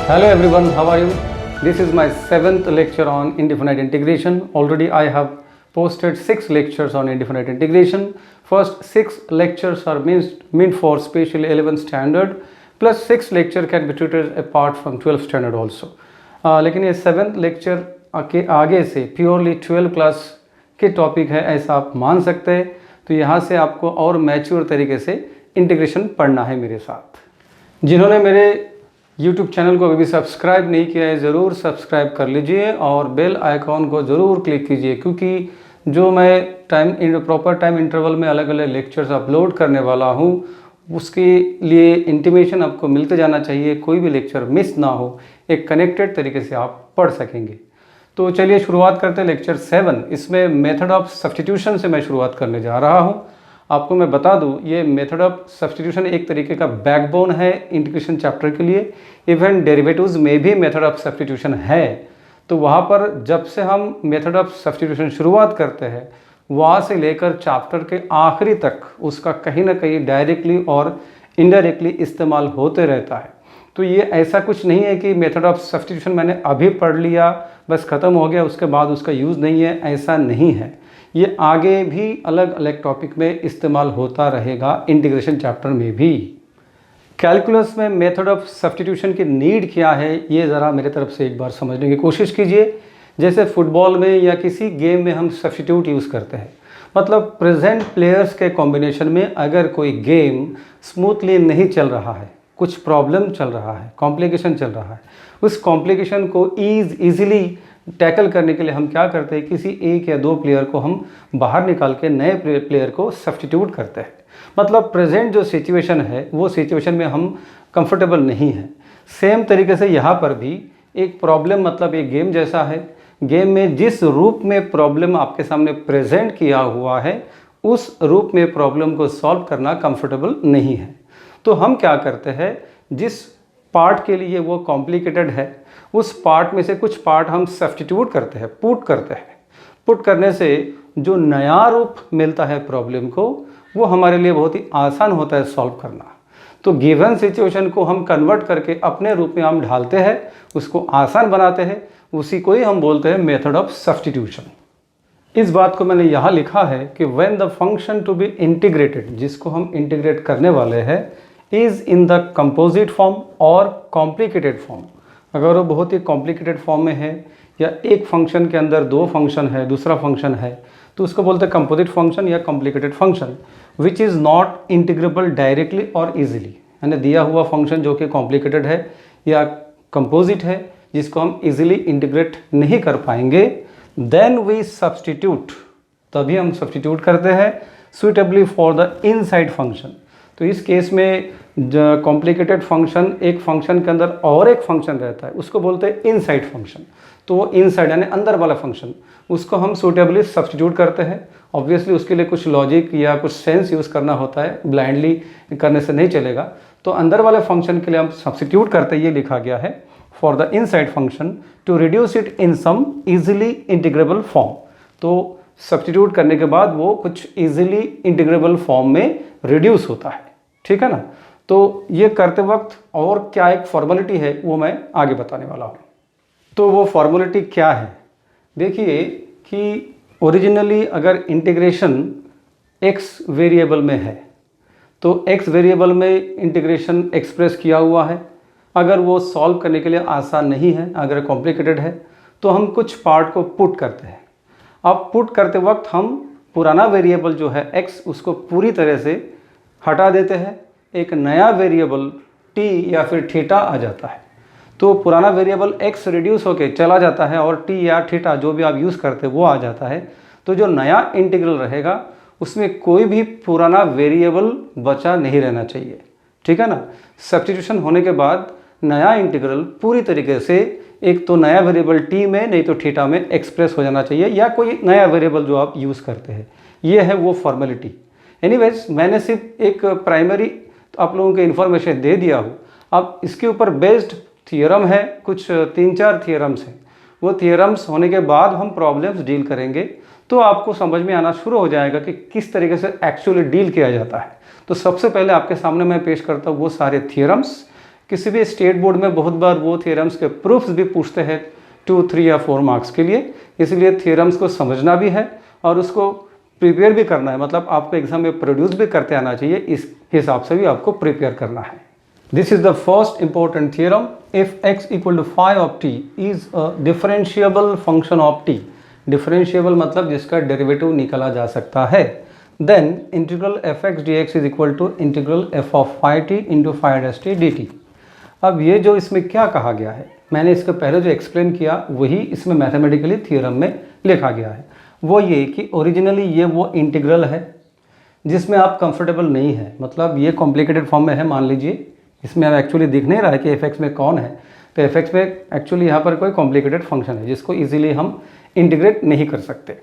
Hello everyone, how are you? This is my 7th lecture on indefinite integration. Already I have posted 6 lectures on indefinite integration. First 6 lectures are meant for special 11 standard, plus 6 lecture can be treated apart from 12 standard also. लेकिन ये 7th lecture के आगे से purely 12 class के topic है ऐसा आप मान सकते हैं. तो यहाँ से आपको और मैच्योर तरीके से इंटीग्रेशन पढ़ना है मेरे साथ. जिन्होंने मेरे YouTube चैनल को अभी भी सब्सक्राइब नहीं किया है ज़रूर सब्सक्राइब कर लीजिए और बेल आइकॉन को ज़रूर क्लिक कीजिए, क्योंकि जो मैं प्रॉपर टाइम इंटरवल में अलग अलग लेक्चर्स अपलोड करने वाला हूँ उसके लिए इंटीमेशन आपको मिलते जाना चाहिए. कोई भी लेक्चर मिस ना हो, एक कनेक्टेड तरीके से आप पढ़ सकेंगे. तो चलिए शुरुआत करते हैं लेक्चर 7. इसमें मेथड ऑफ सब्स्टिट्यूशन से मैं शुरुआत करने जा रहा हूँ. आपको मैं बता दूं ये मेथड ऑफ सब्स्टिट्यूशन एक तरीके का बैकबोन है इंटीग्रेशन चैप्टर के लिए. इवन डेरिवेटिव्स में भी मेथड ऑफ सब्स्टिट्यूशन है. तो वहाँ पर जब से हम मेथड ऑफ सब्स्टिट्यूशन शुरुआत करते हैं वहाँ से लेकर चैप्टर के आखिरी तक उसका कहीं ना कहीं डायरेक्टली और इनडायरेक्टली इस्तेमाल होते रहता है. तो ये ऐसा कुछ नहीं है कि मेथड ऑफ सब्स्टिट्यूशन मैंने अभी पढ़ लिया बस ख़त्म हो गया उसके बाद उसका यूज़ नहीं है, ऐसा नहीं है. ये आगे भी अलग अलग टॉपिक में इस्तेमाल होता रहेगा इंटीग्रेशन चैप्टर में भी. कैलकुलस में मेथड ऑफ सब्स्टिट्यूशन की नीड क्या है ये ज़रा मेरे तरफ से एक बार समझने की कोशिश कीजिए. जैसे फुटबॉल में या किसी गेम में हम सब्स्टिट्यूट यूज़ करते हैं, मतलब प्रेजेंट प्लेयर्स के कॉम्बिनेशन में अगर कोई गेम स्मूथली नहीं चल रहा है, कुछ प्रॉब्लम चल रहा है, कॉम्प्लिकेशन चल रहा है, उस कॉम्प्लिकेशन को ईज़िली टैकल करने के लिए हम क्या करते हैं, किसी एक या दो प्लेयर को हम बाहर निकाल के नए प्लेयर को सब्स्टिट्यूट करते हैं. मतलब प्रेजेंट जो सिचुएशन है वो सिचुएशन में हम कंफर्टेबल नहीं हैं. सेम तरीके से यहाँ पर भी एक प्रॉब्लम, मतलब एक गेम जैसा है. गेम में जिस रूप में प्रॉब्लम आपके सामने प्रेजेंट किया हुआ है उस रूप में प्रॉब्लम को सॉल्व करना कंफर्टेबल नहीं है. तो हम क्या करते हैं, जिस पार्ट के लिए वो कॉम्प्लिकेटेड है उस पार्ट में से कुछ पार्ट हम सब्स्टिट्यूट करते हैं, पुट करते हैं. पुट करने से जो नया रूप मिलता है प्रॉब्लम को वो हमारे लिए बहुत ही आसान होता है सॉल्व करना. तो गिवन सिचुएशन को हम कन्वर्ट करके अपने रूप में हम ढालते हैं, उसको आसान बनाते हैं, उसी को ही हम बोलते हैं मेथड ऑफ सब्स्टिट्यूशन. इस बात को मैंने यहाँ लिखा है कि when the function to be integrated, जिसको हम इंटीग्रेट करने वाले हैं, is in the composite form और कॉम्प्लिकेटेड फॉर्म. अगर वो बहुत ही कॉम्प्लिकेटेड फॉर्म में है या एक फंक्शन के अंदर दो फंक्शन है, दूसरा फंक्शन है, तो उसको बोलते हैं कंपोजिट फंक्शन या complicated function, which is not integrable directly और इजीली. यानी दिया हुआ फंक्शन जो कि कॉम्प्लिकेटेड है या कंपोजिट है जिसको हम इजीली इंटीग्रेट नहीं कर पाएंगे, देन वी सब्स्टिट्यूट, तभी हम सब्स्टिट्यूट करते हैं suitably for the inside function. तो इस केस में कॉम्प्लिकेटेड फंक्शन, एक फंक्शन के अंदर और एक फंक्शन रहता है, उसको बोलते हैं इनसाइड फंक्शन. तो वो इनसाइड यानी अंदर वाला फंक्शन, उसको हम सूटेबली सब्स्टिट्यूट करते हैं. ऑब्वियसली उसके लिए कुछ लॉजिक या कुछ सेंस यूज़ करना होता है, ब्लाइंडली करने से नहीं चलेगा. तो अंदर वाले फंक्शन के लिए हम सब्स्टिट्यूट करते हैं, ये लिखा गया है for the inside function to reduce it in some easily integrable form. तो सब्स्टिट्यूट करने के बाद वो कुछ इजीली इंटीग्रेबल फॉर्म में रिड्यूस होता है. ठीक है ना. तो ये करते वक्त और क्या एक फॉर्मेलिटी है वो मैं आगे बताने वाला हूँ. तो वो फॉर्मेलिटी क्या है, देखिए कि ओरिजिनली अगर इंटीग्रेशन x वेरिएबल में है तो x वेरिएबल में इंटीग्रेशन एक्सप्रेस किया हुआ है. अगर वो सॉल्व करने के लिए आसान नहीं है, अगर कॉम्प्लिकेटेड है, तो हम कुछ पार्ट को पुट करते हैं. अब पुट करते वक्त हम पुराना वेरिएबल जो है x उसको पूरी तरह से हटा देते हैं, एक नया वेरिएबल t या फिर थीटा आ जाता है. तो पुराना वेरिएबल x रिड्यूस होके चला जाता है और t या थीटा जो भी आप यूज़ करते हैं वो आ जाता है. तो जो नया इंटीग्रल रहेगा उसमें कोई भी पुराना वेरिएबल बचा नहीं रहना चाहिए. ठीक है ना. सब्स्टिट्यूशन होने के बाद नया इंटीग्रल पूरी तरीके से एक तो नया वेरिएबल t में नहीं तो थीटा में एक्सप्रेस हो जाना चाहिए, या कोई नया वेरिएबल जो आप यूज़ करते हैं. ये है वो फॉर्मेलिटी. एनीवेज मैंने सिर्फ एक प्राइमरी आप लोगों को इन्फॉर्मेशन दे दिया हूँ. अब इसके ऊपर बेस्ड थियरम है, कुछ 3-4 थियरम्स हैं. वो थियरम्स होने के बाद हम प्रॉब्लम्स डील करेंगे तो आपको समझ में आना शुरू हो जाएगा कि किस तरीके से एक्चुअली डील किया जाता है. तो सबसे पहले आपके सामने मैं पेश करता हूँ वो सारे थियरम्स. किसी भी स्टेट बोर्ड में बहुत बार वो थियरम्स के प्रूफ्स भी पूछते हैं 2, 3 या 4 मार्क्स के लिए, इसलिए थियरम्स को समझना भी है और उसको प्रिपेयर भी करना है, मतलब आपको एग्जाम में प्रोड्यूस भी करते आना चाहिए, इस हिसाब से भी आपको प्रिपेयर करना है। This is the first important theorem, if x equal to phi of t is a differentiable function of t, differentiable मतलब जिसका डेरिवेटिव निकाला जा सकता है, then integral fx dx is equal to integral f of phi t into phi dash t dt। अब ये जो इसमें क्या कहा गया है, मैंने इसके पहले जो एक्सप्लेन किया वही इसमें मैथमेटिकली थियरम में लिखा गया है। वो ये कि ओरिजिनली ये वो इंटीग्रल है जिसमें आप कंफर्टेबल नहीं है, मतलब ये कॉम्प्लिकेटेड फॉर्म में है, मान लीजिए इसमें अब एक्चुअली दिख नहीं रहा है कि fx में कौन है, तो fx में एक्चुअली यहाँ पर कोई कॉम्प्लिकेटेड फंक्शन है जिसको इजीली हम इंटीग्रेट नहीं कर सकते।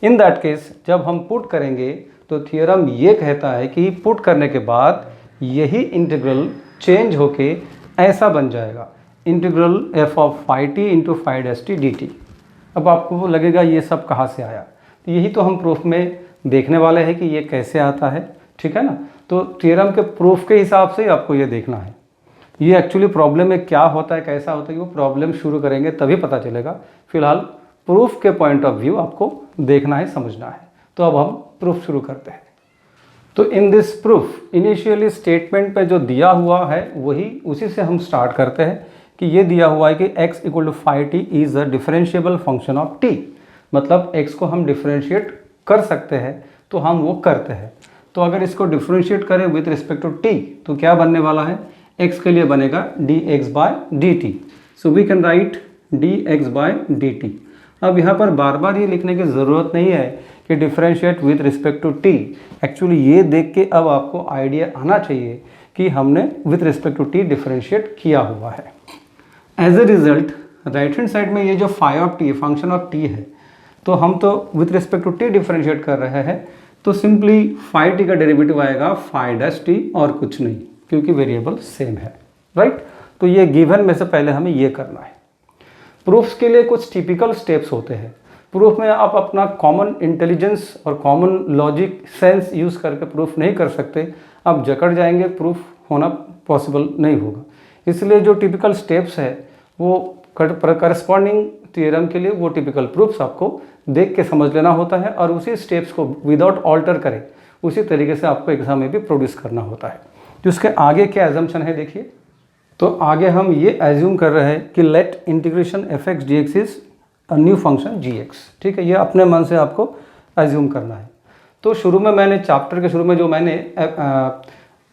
इन दैट केस जब हम पुट करेंगे तो थियरम ये कहता है कि पुट करने के बाद यही इंटीग्रल चेंज होके ऐसा बन जाएगा, integral f of phi t into phi dash t dt। अब आपको लगेगा ये सब कहाँ से आया, तो यही तो हम प्रूफ में देखने वाले हैं कि ये कैसे आता है, ठीक है ना। तो थियरम के प्रूफ के हिसाब से ही आपको ये देखना है, ये एक्चुअली प्रॉब्लम में क्या होता है कैसा होता है, वो प्रॉब्लम शुरू करेंगे तभी पता चलेगा। फिलहाल प्रूफ के पॉइंट ऑफ व्यू आपको देखना है, समझना है। तो अब हम प्रूफ शुरू करते हैं। तो in this proof initially statement पे जो दिया हुआ है वही उसी से हम स्टार्ट करते हैं कि ये दिया हुआ है कि x equal to phi t is a differentiable function of t, मतलब x को हम डिफरेंशिएट कर सकते हैं तो हम वो करते हैं। तो अगर इसको डिफरेंशिएट करें विथ रिस्पेक्ट टू t तो क्या बनने वाला है, x के लिए बनेगा dx by dt। So we can write dx by dt। अब यहाँ पर बार बार ये लिखने की ज़रूरत नहीं है कि differentiate with respect to t, actually ये देख के अब आपको आइडिया आना चाहिए कि हमने with respect to t differentiate किया हुआ है। As a result right hand side में ये जो phi of t function of t है, तो हम तो with respect to t differentiate कर रहे हैं, तो सिंपली फाई t का डेरिवेटिव आएगा फाई डैश t और कुछ नहीं, क्योंकि वेरिएबल सेम है, राइट। तो ये गिवन में से पहले हमें ये करना है। प्रूफ्स के लिए कुछ टिपिकल स्टेप्स होते हैं। प्रूफ में आप अपना कॉमन इंटेलिजेंस और कॉमन लॉजिक सेंस यूज़ करके प्रूफ नहीं कर सकते, आप जकड़ जाएंगे, प्रूफ होना पॉसिबल नहीं होगा। इसलिए जो टिपिकल स्टेप्स है वो करस्पॉन्डिंग थियरम के लिए वो टिपिकल प्रूफ्स आपको देख के समझ लेना होता है और उसी स्टेप्स को विदाउट ऑल्टर करें उसी तरीके से आपको एग्जाम में भी प्रोड्यूस करना होता है। तो उसके आगे क्या एजम्पशन है देखिए, तो आगे हम ये एज्यूम कर रहे हैं कि let integration f x d x is a new function g x, ठीक है, ये अपने मन से आपको एज्यूम करना है। तो शुरू में मैंने चैप्टर के शुरू में जो मैंने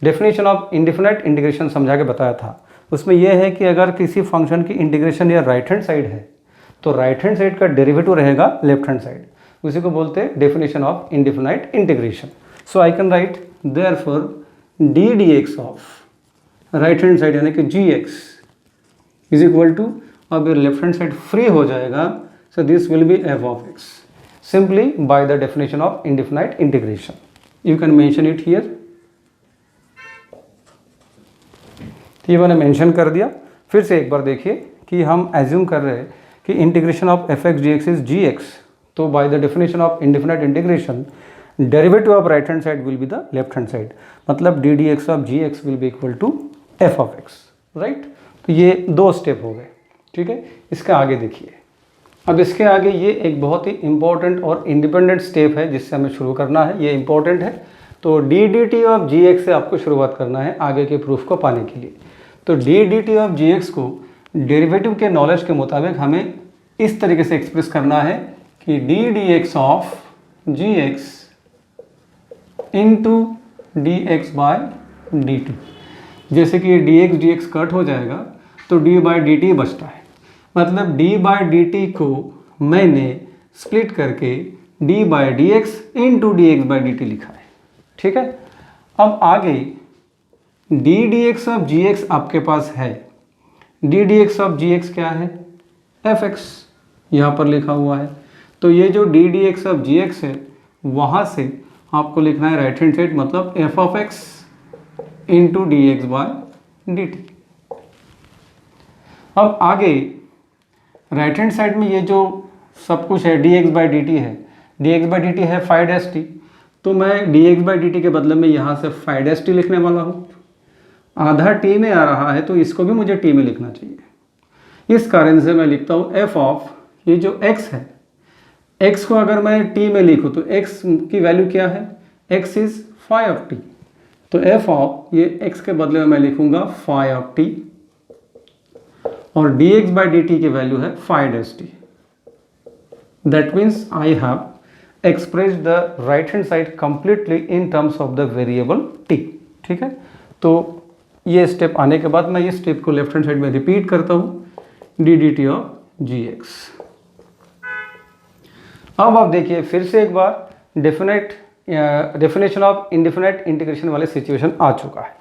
डेफिनेशन ऑफ इंडिफिनिट इंटीग्रेशन समझा के बताया था, उसमें यह है कि अगर किसी फंक्शन की इंटीग्रेशन या राइट हैंड साइड है तो राइट हैंड साइड का डेरिवेटिव रहेगा लेफ्ट हैंड साइड, उसी को बोलते हैं definition of indefinite integration. So I can write therefore D d x of right hand side यानी कि जी एक्स इज इक्वल टू, अब ये लेफ्ट हैंड साइड फ्री हो जाएगा, सो this will B F of x simply by the definition of indefinite integration. You can mention it here. तो ये मैंने mention कर दिया। फिर से एक बार देखिए कि हम एज्यूम कर रहे हैं कि integration of f x d x is g x, so by the definition of indefinite integration derivative of right hand side will be the left hand side, मतलब d d x of g x will be equal to f of x, right. तो ये दो step हो गए, ठीक है। इसके आगे देखिए, अब इसके आगे ये एक बहुत ही इंपॉर्टेंट और इंडिपेंडेंट स्टेप है जिससे हमें शुरू करना है, ये इंपॉर्टेंट है। तो d d t of g x से आपको शुरुआत करना है आगे के प्रूफ को पाने के लिए। तो d d t of g x को डेरिवेटिव के नॉलेज के मुताबिक हमें इस तरीके से एक्सप्रेस करना है कि d d x of g x into d x by d t. जैसे कि ये डी एक्स कट हो जाएगा तो डी बाय डी टी बचता है, मतलब डी बाय डी टी को मैंने स्प्लिट करके d by d x into d x by d t लिखा है, ठीक है। अब आगे d d x of g x आपके पास है, d d x of g x क्या है, एफ एक्स यहाँ पर लिखा हुआ है। तो ये जो d d x of g x है वहाँ से आपको लिखना है राइट हैंड साइड, मतलब f of x into d x by d t. अब आगे राइट हैंड साइड में ये जो सब कुछ है d x by d t है, d x by d t है फाइव डैश टी, तो मैं d x by d t के बदले में यहाँ से फाइव डैश टी लिखने वाला हूँ। आधा टी में आ रहा है तो इसको भी मुझे टी में लिखना चाहिए। इस कारण से मैं लिखता हूँ एफ ऑफ ये जो x है, x को अगर मैं t में लिखूँ तो x की वैल्यू क्या है, x is phi of t, तो एफ ऑफ ये x के बदले में मैं लिखूंगा फाई ऑफ t और dx बाई डी टी की वैल्यू है phi dash t। That means I have express the right hand side completely in terms of the variable t। ठीक है, तो ये स्टेप आने के बाद मैं ये स्टेप को लेफ्ट हैंड साइड में रिपीट करता हूँ, d d t of g x. अब आप देखिए फिर से एक बार डेफिनेशन ऑफ इंडिफिनिट इंटीग्रेशन वाले सिचुएशन आ चुका है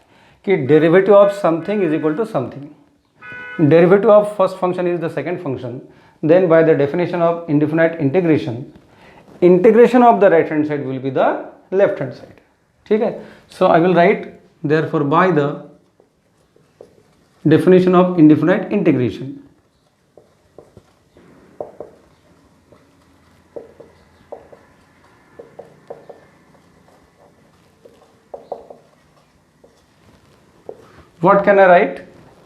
कि derivative of something is equal to something. Derivative of first function is the second function, then by the definition of indefinite integration of the right hand side will be the left hand side. ठीक है, so I will right therefore by the definition of indefinite integration. What can I write?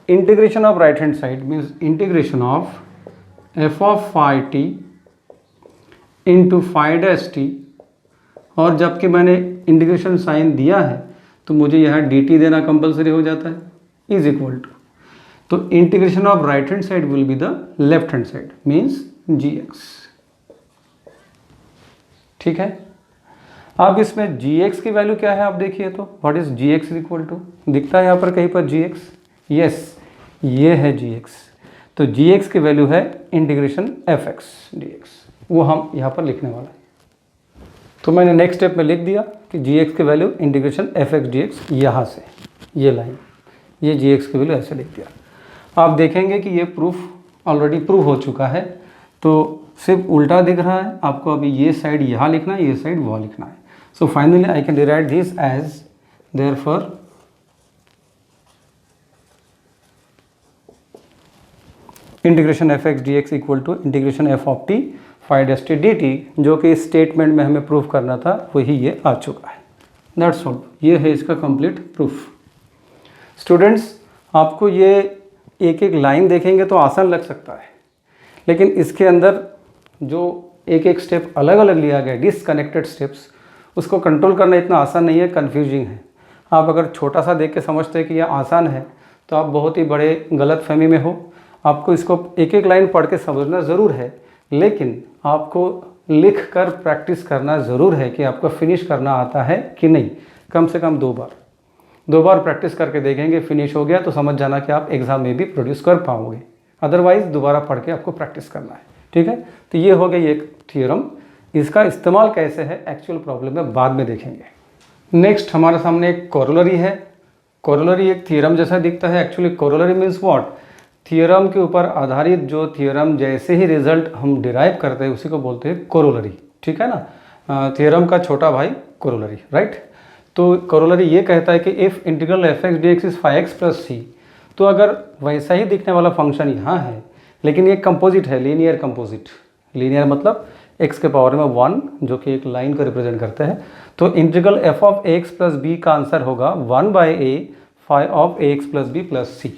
Integration of right hand side means integration of f of phi t into phi dash t, और जबकि मैंने integration sign दिया है तो मुझे यहाँ dt देना compulsory हो जाता है, इज इक्वल टू, तो integration of right hand side will be the left hand side means gx। ठीक है, अब इसमें gx की वैल्यू क्या है आप देखिए तो what is gx is equal to, दिखता है यहाँ पर कहीं पर gx, यस ये है gx, तो gx की वैल्यू है इंटीग्रेशन fx dx, वो हम यहाँ पर लिखने वाला है। तो मैंने नेक्स्ट स्टेप में लिख दिया कि gx की वैल्यू इंटीग्रेशन fx dx, यहाँ से ये लाइन, ये gx की वैल्यू ऐसे लिख दिया। आप देखेंगे कि ये प्रूफ ऑलरेडी प्रूव हो चुका है, तो सिर्फ उल्टा दिख रहा है आपको, अभी ये साइड यहाँ लिखना है, ये साइड वहाँ लिखना है। So finally I can derive this as therefore integration f x d x equal to integration f of t phi dash t d t, जो कि इस स्टेटमेंट में हमें प्रूफ करना था वही ये आ चुका है। दैट्स ऑल, ये है इसका कंप्लीट प्रूफ। स्टूडेंट्स, आपको ये एक एक लाइन देखेंगे तो आसान लग सकता है, लेकिन इसके अंदर जो एक एक स्टेप अलग अलग लिया गया, डिसकनेक्टेड स्टेप्स, उसको कंट्रोल करना इतना आसान नहीं है, कन्फ्यूजिंग है। आप अगर छोटा सा देख के समझते हैं कि यह आसान है तो आप बहुत ही बड़े गलत फहमी में हो। आपको इसको एक एक लाइन पढ़ के समझना ज़रूर है, लेकिन आपको लिख कर प्रैक्टिस करना ज़रूर है कि आपको फिनिश करना आता है कि नहीं। कम से कम 2 बार प्रैक्टिस करके देखेंगे, फिनिश हो गया तो समझ जाना कि आप एग्ज़ाम में भी प्रोड्यूस कर पाओगे, अदरवाइज़ दोबारा पढ़ के आपको प्रैक्टिस करना है। ठीक है, तो ये हो गई एक थ्योरम, इसका इस्तेमाल कैसे है एक्चुअल प्रॉब्लम में बाद में देखेंगे। नेक्स्ट हमारे सामने एक कोरोलरी है। कोरोलरी एक थ्योरम जैसा दिखता है, actually corollary means what, theorem के ऊपर आधारित जो थ्योरम जैसे ही रिजल्ट हम डिराइव करते हैं उसी को बोलते हैं कोरोलरी। ठीक है ना, थ्योरम का छोटा भाई कोरोलरी, राइट। तो कोरोलरी ये कहता है कि if integral f x d x is phi x plus c, तो अगर वैसा ही दिखने वाला फंक्शन यहाँ है लेकिन ये कंपोजिट है, लीनियर कंपोजिट। लीनियर मतलब x के पावर में 1 जो कि एक लाइन को रिप्रेजेंट करते हैं, तो integral f of x plus b का आंसर होगा 1/a phi of a x plus b plus c.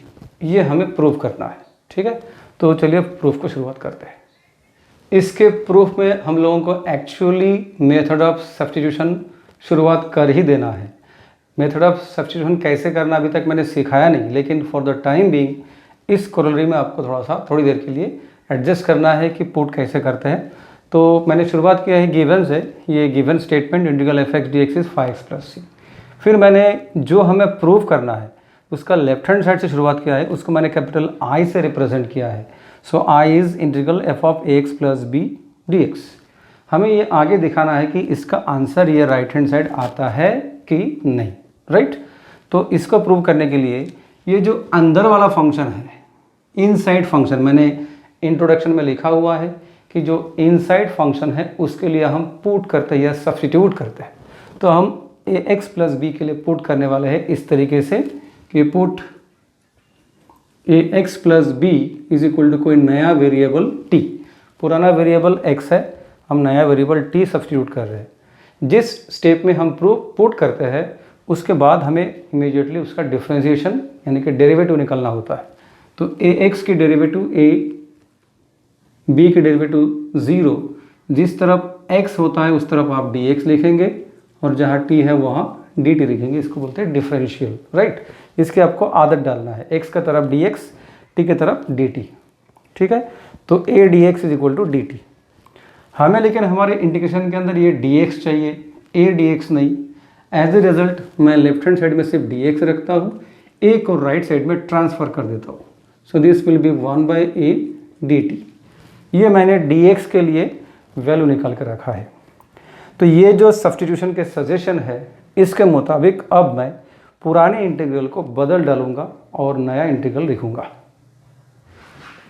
ये हमें प्रूव करना है। ठीक है, तो चलिए प्रूफ को शुरुआत करते हैं। इसके प्रूफ में हम लोगों को एक्चुअली मेथड ऑफ सब्स्टिट्यूशन शुरुआत कर ही देना है। मेथड ऑफ सब्स्टिट्यूशन कैसे करना अभी तक मैंने सिखाया नहीं, लेकिन फॉर द टाइम बीइंग इस कोरोलरी में आपको थोड़ी देर के लिए एडजस्ट करना है कि पुट कैसे करते हैं। तो मैंने शुरुआत किया है गिवन से, ये given statement integral f x d x is phi x plus c. फिर मैंने जो हमें प्रूव करना है उसका लेफ्ट हैंड साइड से शुरुआत किया है, उसको मैंने कैपिटल आई से रिप्रेजेंट किया है। So I is integral f of a x plus b d x. हमें ये आगे दिखाना है कि इसका आंसर ये राइट हैंड साइड आता है कि नहीं, राइट। तो इसको प्रूव करने के लिए ये जो अंदर वाला फंक्शन है, इनसाइड फंक्शन, मैंने इंट्रोडक्शन में लिखा हुआ है कि जो इनसाइड फंक्शन है उसके लिए हम पुट करते हैं या सब्स्टिट्यूट करते हैं। तो हम ए एक्स प्लस बी के लिए पुट करने वाले हैं इस तरीके से कि put a x plus b is equal to कोई नया वेरिएबल टी। पुराना वेरिएबल एक्स है, हम नया वेरिएबल टी सब्स्टिट्यूट कर रहे हैं। जिस स्टेप में हम पुट करते हैं उसके बाद हमें इमीडिएटली उसका डिफ्रेंशिएशन यानी कि डेरिवेटिव निकालना होता है। तो ए एक्स की डेरिवेटिव ए, बी की डेरिवेटिव 0, जिस तरफ x होता है उस तरफ आप dx लिखेंगे और जहाँ t है वहाँ dt लिखेंगे। इसको बोलते हैं डिफरेंशियल, राइट। इसके आपको आदत डालना है, x की तरफ dx, t की तरफ dt, ठीक है। तो a dx is equal to dt। हमें लेकिन हमारे इंटीग्रेशन के अंदर ये dx चाहिए, a dx नहीं। एज ए रिजल्ट मैं लेफ्ट हैंड साइड में सिर्फ dx रखता हूँ, a को राइट साइड में ट्रांसफ़र कर देता हूँ। सो this will B 1/a dt। ये मैंने dx के लिए वैल्यू निकाल कर रखा है। तो ये जो सब्स्टिट्यूशन के सजेशन है, इसके मुताबिक अब मैं पुराने इंटीग्रल को बदल डालूंगा और नया इंटीग्रल लिखूंगा।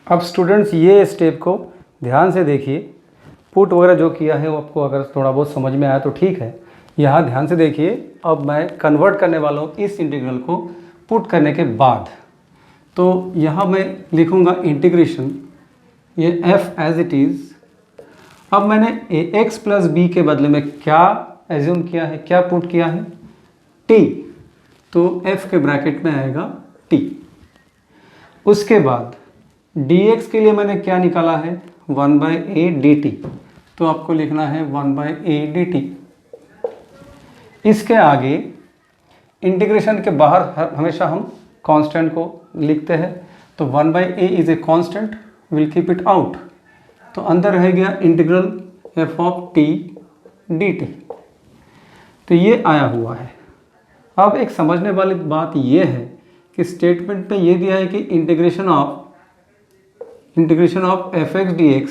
अब स्टूडेंट्स ये स्टेप को ध्यान से देखिए, पुट वगैरह जो किया है वो आपको अगर थोड़ा बहुत समझ में आया तो ठीक है। यहाँ ध्यान से देखिए, अब मैं कन्वर्ट करने वाला हूँ इस इंटीग्रल को पुट करने के बाद। तो यहाँ मैं लिखूँगा इंटीग्रेशन, ये f एज इट इज़। अब मैंने ax प्लस बी के बदले में क्या एज्यूम किया है, क्या पुट किया है, t। तो f के ब्रैकेट में आएगा t। उसके बाद dx के लिए मैंने क्या निकाला है, 1/a dt। तो आपको लिखना है 1/a dt। इसके आगे इंटीग्रेशन के बाहर हमेशा हम कांस्टेंट को लिखते हैं। तो 1/a is a constant, will keep it out. तो अंदर रह गया integral f of t dt। तो ये आया हुआ है। अब एक समझने वाली बात ये है कि स्टेटमेंट में ये दिया है कि integration of f(x) dx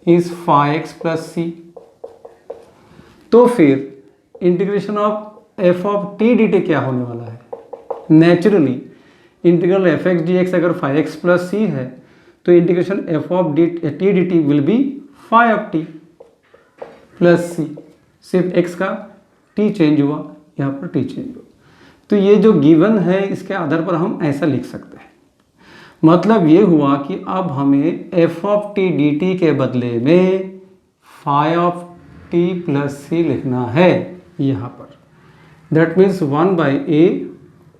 is phi x plus c। तो फिर integration of f of t dt क्या होने वाला है, नेचुरली इंटीग्रल f(x) dx अगर phi x प्लस c है तो integration f of t dt will be phi of t plus c। सिर्फ x का t चेंज हुआ, यहाँ पर t चेंज हुआ। तो ये जो गिवन है इसके आधार पर हम ऐसा लिख सकते हैं। मतलब ये हुआ कि अब हमें f ऑफ t dt के बदले में phi of t plus c लिखना है यहाँ पर। दैट मीन्स 1/a,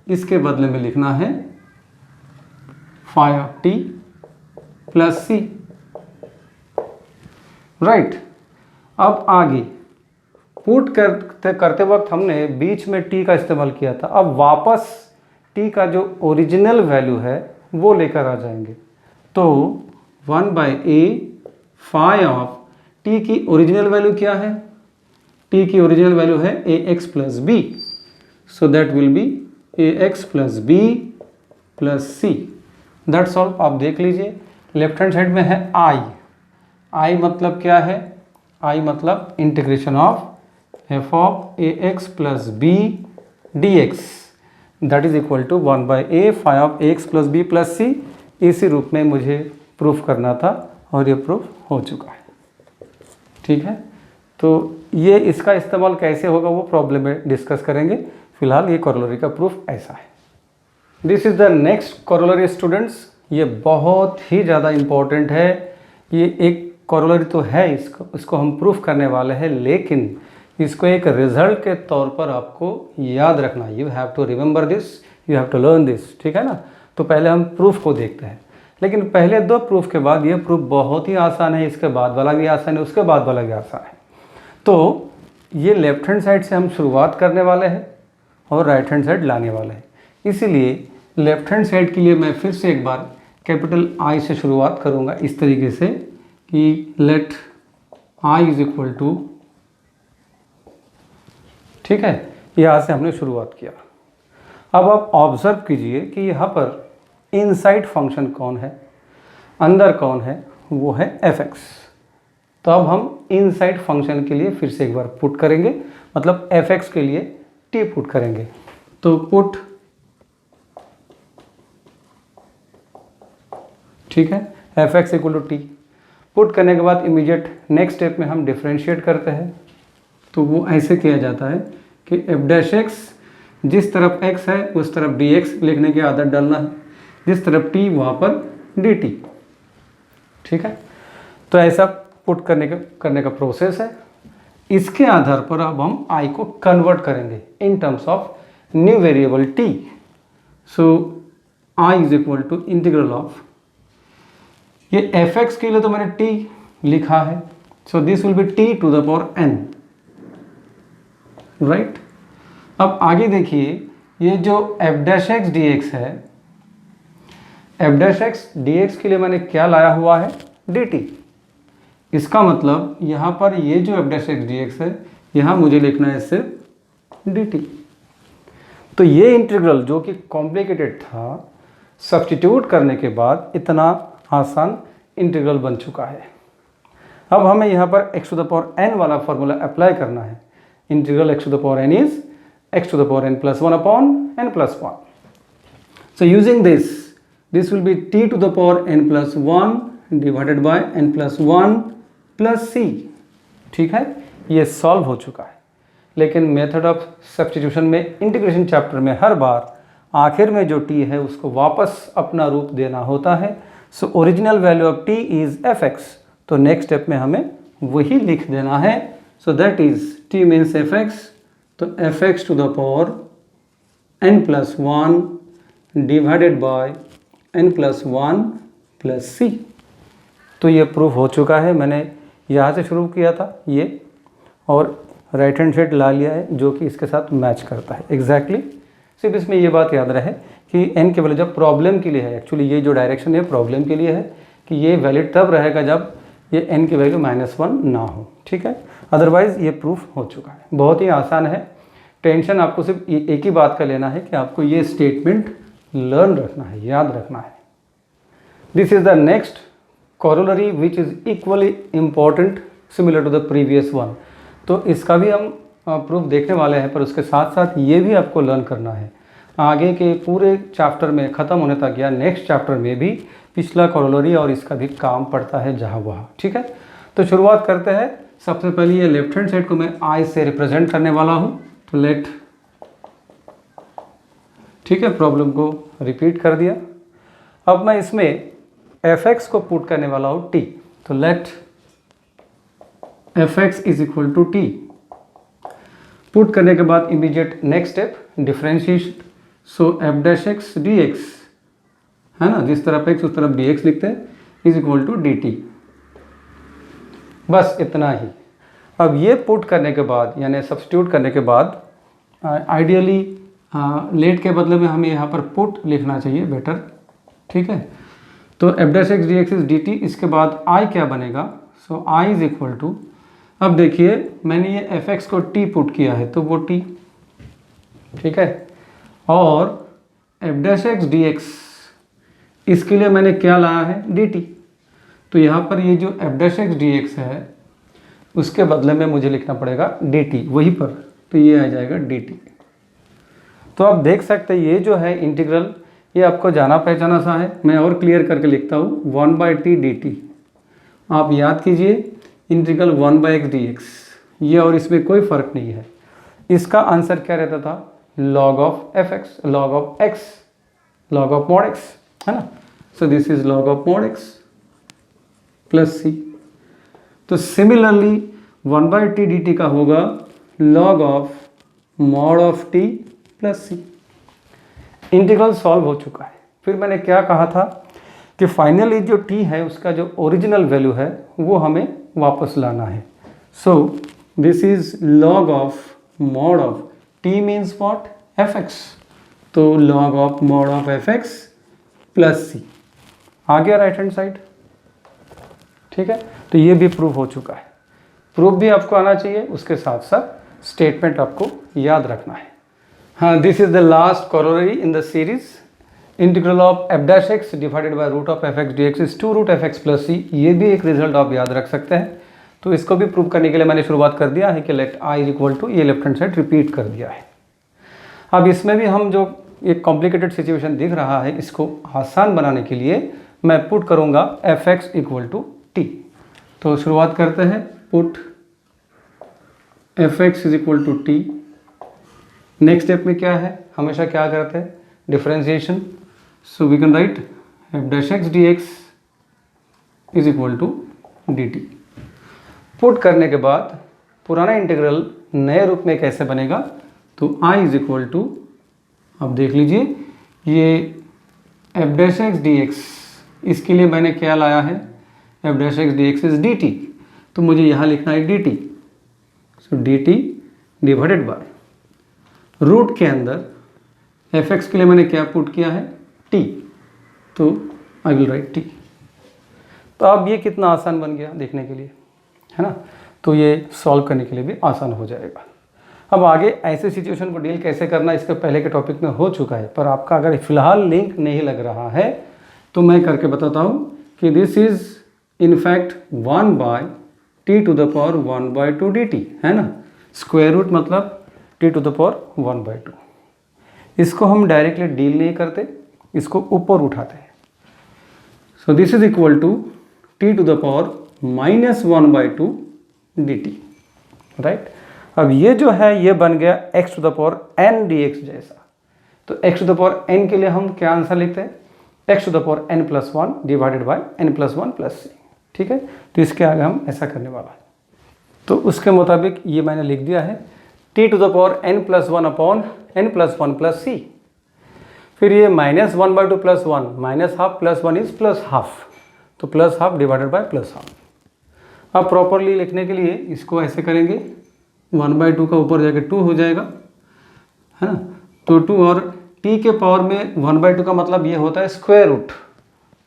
इसके बदले में लिखना है phi of t plus c, right. अब आगे पुट करते वक्त हमने बीच में t का इस्तेमाल किया था। अब वापस t का जो ओरिजिनल वैल्यू है वो लेकर आ जाएंगे। तो 1/a phi ऑफ t की ओरिजिनल वैल्यू क्या है, t की ओरिजिनल वैल्यू है ax plus b। So that will be ax plus b plus c। That's all. आप देख लीजिए, लेफ्ट हैंड साइड में है i मतलब क्या है, i मतलब integration of f of ax plus b dx that is equal to 1/a phi of ax plus b plus c। इसी रूप में मुझे प्रूफ करना था और ये प्रूफ हो चुका है, ठीक है। तो ये इसका इस्तेमाल कैसे होगा वो प्रॉब्लम में डिस्कस करेंगे। फिलहाल ये कोरोलरी का प्रूफ ऐसा है। This is the next corollary students. ये बहुत ही ज़्यादा इम्पोर्टेंट है। ये एक कोरोलरी तो है, इसको हम प्रूफ करने वाले हैं, लेकिन इसको एक रिजल्ट के तौर पर आपको याद रखना। You have to remember this, you have to learn this, ठीक है ना। तो पहले हम प्रूफ को देखते हैं, लेकिन पहले दो प्रूफ के बाद ये प्रूफ बहुत ही आसान है, इसके बाद वाला भी आसान है, उसके बाद वाला भी आसान है। तो ये लेफ्ट हैंड साइड से हम शुरुआत करने वाले हैं और राइट हैंड साइड लाने वाले हैं। इसीलिए लेफ्ट हैंड साइड के लिए मैं फिर से एक बार कैपिटल I से शुरुआत करूँगा इस तरीके से कि let I is equal to, ठीक है। यहाँ से हमने शुरुआत किया। अब आप ऑब्जर्व कीजिए कि यहाँ पर इनसाइड फंक्शन कौन है, अंदर कौन है, वो है f(x). तो अब हम इनसाइड फंक्शन के लिए फिर से एक बार पुट करेंगे, मतलब f(x) के लिए t पुट करेंगे। तो पुट, ठीक है, f(x) equal to t। Put करने के बाद इमीडिएट नेक्स्ट स्टेप में हम डिफ्रेंशिएट करते हैं। तो वो ऐसे किया जाता है कि f'(x) जिस तरफ x है उस तरफ dx लिखने की आदत डालना है, जिस तरफ t वहाँ पर dt, ठीक है। तो ऐसा पुट करने का प्रोसेस है। इसके आधार पर अब हम आई को कन्वर्ट करेंगे in terms of new variable t. So I is equal to integral of, ये एफ एक्स के लिए तो मैंने टी लिखा है, so this will be t to the power n, right. अब आगे देखिए, ये जो f dash x d x है, f dash x d x के लिए मैंने क्या लाया हुआ है, डी टी। इसका मतलब यहाँ पर ये जो f dash x d x है, यहाँ मुझे लिखना है सिर्फ डी टी। तो ये इंटीग्रल जो कि कॉम्प्लिकेटेड था, सब्स्टिट्यूट करने के बाद इतना आसान इंटीग्रल बन चुका है। अब हमें यहाँ पर x to the power n वाला फॉर्मूला अप्लाई करना है। Integral x to the power n is x to the power n plus 1 upon n plus 1। So using this will be t to the power n plus 1 divided by n plus 1 plus c। ठीक है, ये solve हो चुका है। लेकिन method of substitution में, इंटीग्रेशन chapter में हर बार आखिर में जो t है उसको वापस अपना रूप देना होता है। So original value of t is fx, तो नेक्स्ट स्टेप में हमें वही लिख देना है। So that is t means fx, तो fx to the power n plus 1 divided by n plus 1 plus c। तो ये प्रूफ हो चुका है। मैंने यहाँ से शुरू किया था ये, और राइट हैंड साइड ला लिया है जो कि इसके साथ मैच करता है एग्जैक्टली। सिर्फ इसमें ये बात याद रहे कि n के वैल्यू जब प्रॉब्लम के लिए है, एक्चुअली ये जो डायरेक्शन है प्रॉब्लम के लिए है कि ये वैलिड तब रहेगा जब ये n की वैल्यू -1 ना हो। ठीक है, अदरवाइज ये प्रूफ हो चुका है। बहुत ही आसान है। टेंशन आपको सिर्फ एक ही बात का लेना है कि आपको ये स्टेटमेंट लर्न रखना है, याद रखना है। This is the next corollary which is equally important similar to the previous one। तो इसका भी हम प्रूफ देखने वाले हैं, पर उसके साथ साथ ये भी आपको लर्न करना है। आगे के पूरे चैप्टर में ख़त्म होने तक या नेक्स्ट चैप्टर में भी पिछला corollary और इसका भी काम पड़ता है जहाँ वहाँ। ठीक है, तो शुरुआत करते हैं। सबसे पहले ये लेफ्ट हैंड साइड को मैं आई से रिप्रेजेंट करने वाला हूँ, तो लेट, ठीक है, प्रॉब्लम को रिपीट कर दिया। अब मैं इसमें fx को पुट करने वाला हूँ t, तो let fx is equal to t। Put करने के बाद immediate next step differentiation. So f dash x d x है ना, जिस तरफ x उस तरफ dx लिखते हैं, इज इक्वल टू dt। बस इतना ही। अब ये पुट करने के बाद यानी सब्स्टिट्यूट करने के बाद आइडियली लेट के बदले में हमें यहाँ पर पुट लिखना चाहिए, बेटर। ठीक है, तो F dash x d x is d T. इसके बाद आई क्या बनेगा, सो आई इज इक्वल टू, अब देखिए मैंने ये एफ एक्स को टी पुट किया है तो वो टी, ठीक है, और F dash x d x इसके लिए मैंने क्या लाया है, डी टी। तो यहाँ पर ये जो f dash x d x है उसके बदले में मुझे लिखना पड़ेगा डी टी वहीं पर, तो ये आ जाएगा डी टी। तो आप देख सकते हैं ये जो है इंटीग्रल, ये आपको जाना पहचाना सा है। मैं और क्लियर करके लिखता हूँ, 1/t dt। आप याद कीजिए इंटीग्रल 1/x dx, ये और इसमें कोई फ़र्क नहीं है। इसका आंसर क्या रहता था, log of fx, log of x, log of mod x, है ना। सो this is log of mod x plus c। तो सिमिलरली 1/t dt का होगा log of mod of t plus c। Integral solve हो चुका है। फिर मैंने क्या कहा था कि फाइनली जो t है उसका जो ओरिजिनल वैल्यू है वो हमें वापस लाना है। So this is log of mod of t means what, fx, तो log of mod of fx plus c आ गया राइट हैंड साइड। ठीक है, तो ये भी प्रूफ हो चुका है। प्रूफ भी आपको आना चाहिए, उसके साथ साथ स्टेटमेंट आपको याद रखना है। हाँ, this is the last corollary in the series. Integral of f dash x divided by root of f x d x is 2 root f x plus c. ये भी एक रिजल्ट आप याद रख सकते हैं। तो इसको भी प्रूव करने के लिए मैंने शुरुआत कर दिया है कि let I is equal to, ये लेफ्ट हैंड साइड रिपीट कर दिया है। अब इसमें भी हम जो एक कॉम्प्लिकेटेड सिचुएशन दिख रहा है इसको आसान बनाने के लिए मैं पुट करूँगा f x equal to t. तो शुरुआत करते हैं, put f x is equal to t. Next step में क्या है, हमेशा क्या करते हैं, differentiation. So we can write f dash x d x is equal to d t. Put करने के बाद पुराना इंटीग्रल नए रूप में कैसे बनेगा, तो I इज इक्वल टू, अब देख लीजिए ये f dash x d x, इसके लिए मैंने क्या लाया है, f dash x d x is d t, तो मुझे यहाँ लिखना है d t, so d t divided by root के अंदर एफ एक्स के लिए मैंने क्या पुट किया है, टी, तो आई विल राइट टी। तो अब ये कितना आसान बन गया देखने के लिए, है ना, तो ये सॉल्व करने के लिए भी आसान हो जाएगा। अब आगे ऐसे सिचुएशन को डील कैसे करना इसके पहले के टॉपिक में हो चुका है, पर आपका अगर फिलहाल लिंक नहीं लग रहा है तो मैं करके बताता हूँ कि this is in fact 1 by t to the power 1 by 2 d t, है ना, स्क्वायर रूट मतलब t to the power 1 by 2। इसको हम डायरेक्टली डील नहीं करते, इसको ऊपर उठाते हैं। So this is equal to t to the power -1 by 2 d t, right. अब ये जो है ये बन गया x to the power n dx जैसा, तो x to the power n के लिए हम क्या आंसर लिखते हैं, x to the power n+1 divided by n+1 + c, ठीक है। तो इसके आगे हम ऐसा करने वाला है, तो उसके मुताबिक ये मैंने लिख दिया है t to the power n+1 upon n+1 + c, फिर ये -1 बाय 2 + 1 -½ + 1 इज +½ तो +½ डिवाइडेड बाय +½ अब प्रॉपरली लिखने के लिए इसको ऐसे करेंगे, 1 बाय 2 का ऊपर जाके 2 हो जाएगा, है ना, तो 2 और t के पावर में 1 बाय 2 का मतलब ये होता है स्क्वायर रूट,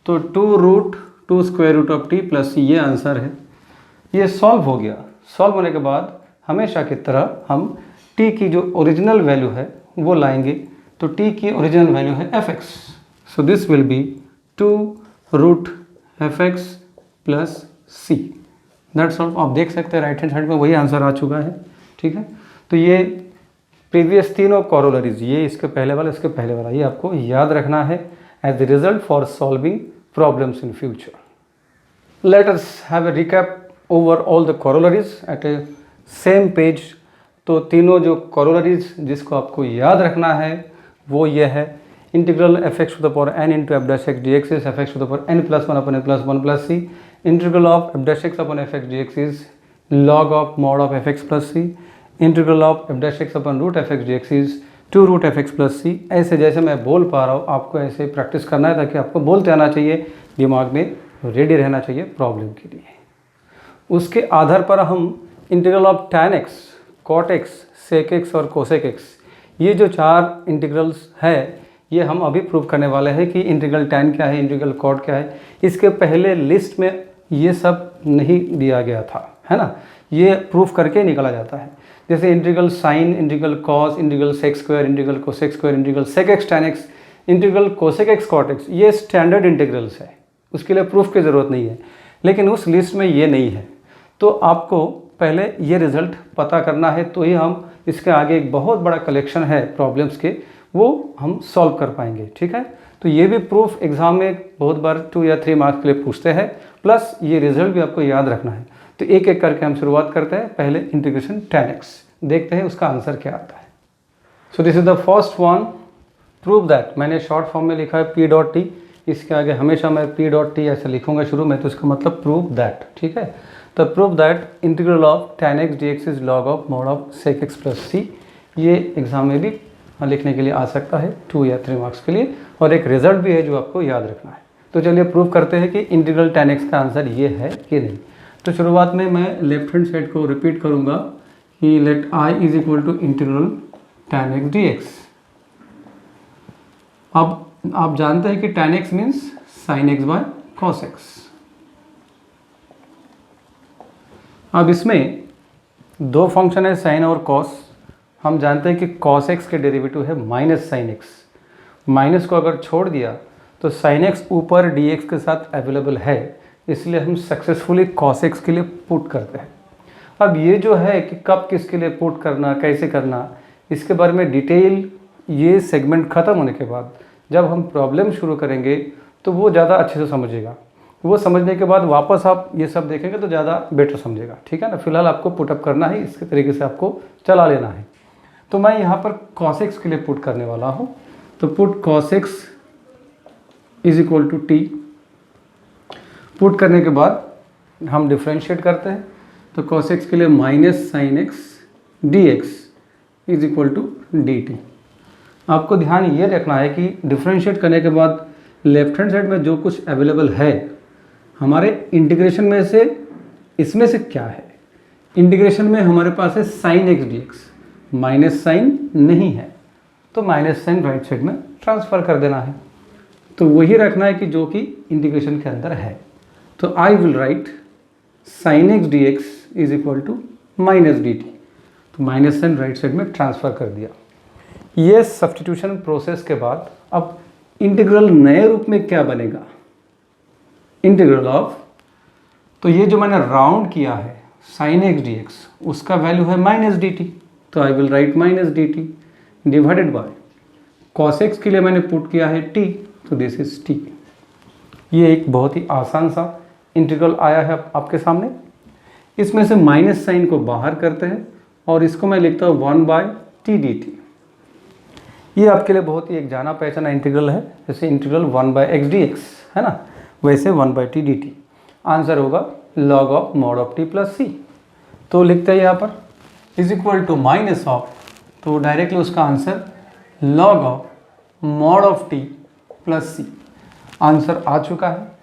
तो 2√2 square root of t + c ये आंसर है। ये सॉल्व हो गया। सॉल्व होने के बाद हमेशा की तरह हम t की जो ओरिजिनल वैल्यू है वो लाएंगे, तो t की ओरिजिनल वैल्यू है fx, so this will B 2√fx + c, that's all. आप देख सकते हैं राइट हैंड साइड में वही आंसर आ चुका है, ठीक है। तो ये प्रीवियस तीनों कॉरोलरीज, ये इसके पहले वाला इसके पहले वाला, ये आपको याद रखना है as the result for solving problems in future. Let us have a recap over all the corollaries at a same page. तो तीनों जो कॉरोलरीज जिसको आपको याद रखना है वो ये है, integral f(x) to the power n into f dash x d x is f(x) to the power n+1 upon n+1 + c, integral of f dash x upon fx dx is log of mod of fx plus c, integral of f dash x upon root fx dx is 2√fx plus c। ऐसे जैसे मैं बोल पा रहा हूँ आपको ऐसे practice करना है ताकि आपको बोलते आना चाहिए, दिमाग में रेडी रहना चाहिए प्रॉब्लम के लिए। उसके आधार पर हम integral of tan x, cot x, sec x और cosec x, ये जो 4 इंटीग्रल्स है ये हम अभी प्रूव करने वाले हैं कि इंटीग्रल tan क्या है, इंटीग्रल cot क्या है। इसके पहले लिस्ट में ये सब नहीं दिया गया था, है ना, ये प्रूफ करके निकाला जाता है। जैसे integral sine, integral cos, integral sec square, integral cosec square, integral sec x tan x, integral cosec x cot x, ये स्टैंडर्ड इंटीग्रल्स है, उसके लिए प्रूफ की ज़रूरत नहीं है, लेकिन उस लिस्ट में ये नहीं है। तो आपको पहले ये रिज़ल्ट पता करना है, तो ही हम इसके आगे एक बहुत बड़ा कलेक्शन है प्रॉब्लम्स के, वो हम सॉल्व कर पाएंगे, ठीक है। तो ये भी प्रूफ एग्जाम में बहुत बार 2 या 3 मार्क्स के लिए पूछते हैं, प्लस ये रिजल्ट भी आपको याद रखना है। तो एक एक करके हम शुरुआत करते हैं। पहले इंटीग्रेशन tan x, देखते हैं उसका आंसर क्या आता है। So this is the first one, prove that, मैंने शॉर्ट फॉर्म में लिखा है p डॉट टी, इसके आगे हमेशा मैं p डॉट टी ऐसे लिखूंगा शुरू में, तो इसका मतलब प्रूव दैट, ठीक है। तो prove that integral of tan x dx is log of mod of sec x plus c, ये एग्जाम में भी लिखने के लिए आ सकता है 2 या 3 मार्क्स के लिए, और एक रिजल्ट भी है जो आपको याद रखना है। तो चलिए प्रूव करते हैं कि इंटीग्रल tan x का आंसर ये है कि नहीं। तो शुरुआत में मैं लेफ्ट हैंड साइड को रिपीट करूंगा कि let i is equal to integral tan x dx। अब आप जानते हैं कि tan x means sin x by cos x। अब इसमें 2 फंक्शन है sin और cos। हम जानते हैं कि cos x के डेरिवेटिव है माइनस sin x, माइनस को अगर छोड़ दिया तो sin x ऊपर dx के साथ अवेलेबल है, इसलिए हम सक्सेसफुली cos x के लिए पुट करते हैं। अब ये जो है कि कब किसके लिए पुट करना, कैसे करना, इसके बारे में डिटेल ये सेगमेंट ख़त्म होने के बाद जब हम प्रॉब्लम शुरू करेंगे तो वो ज़्यादा अच्छे से समझेगा। वो समझने के बाद वापस आप ये सब देखेंगे तो ज़्यादा बेटर समझेगा, ठीक है ना। फिलहाल आपको पुटअप करना है, इसके तरीके से आपको चला लेना है। तो मैं यहाँ पर cos x के लिए पुट करने वाला हूँ, तो put cos x is equal to t. Put करने के बाद हम डिफ्रेंशिएट करते हैं, तो cos x के लिए minus sine x d x is equal to d t. आपको ध्यान ये रखना है कि डिफ्रेंशिएट करने के बाद लेफ्ट हैंड साइड में जो कुछ अवेलेबल है हमारे इंटीग्रेशन में से, इसमें से क्या है, इंटीग्रेशन में हमारे पास है sine x d x, minus sine नहीं है तो माइनस साइन राइट साइड में ट्रांसफ़र कर देना है। तो वही रखना है कि जो कि इंटीग्रेशन के अंदर है। तो I will write sine x d x is equal to minus d t. तो माइनस साइन राइट साइड में ट्रांसफ़र कर दिया। ये सब्स्टिट्यूशन प्रोसेस के बाद अब इंटीग्रल नए रूप में क्या बनेगा, इंटीग्रल ऑफ, तो ये जो मैंने राउंड किया है साइन एक्स डी एक्स उसका वैल्यू है माइनस डी टी। तो I will right minus d t divided by cos x के लिए मैंने पुट किया है टी, तो दिस इज टी। ये एक बहुत ही आसान सा इंटीग्रल आया है आपके सामने। इसमें से माइनस साइन को बाहर करते हैं और इसको मैं लिखता हूँ 1 बाय टी डी टी। ये आपके लिए बहुत ही एक जाना पहचाना इंटीग्रल है, जैसे integral 1 by x d x है ना, वैसे 1 by t d t. Answer होगा log of mod of t plus c. तो लिखते हैं यहाँ पर is equal to minus of, तो डायरेक्टली उसका answer log of mod of t plus c. Answer आ चुका है।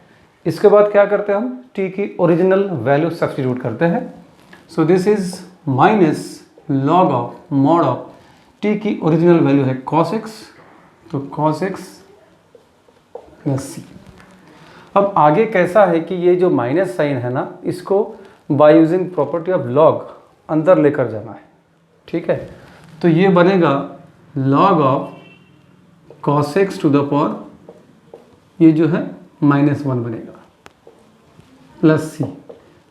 इसके बाद क्या करते हैं हम, टी की ओरिजिनल वैल्यू सब्स्टिट्यूट करते हैं। So this is minus log of mod of T की ओरिजिनल वैल्यू है cos x, तो cos x प्लस सी। अब आगे कैसा है कि ये जो माइनस साइन है ना, इसको by using property of log अंदर लेकर जाना है, ठीक है। तो ये बनेगा log of cos x to the power, ये जो है -1 बनेगा प्लस सी।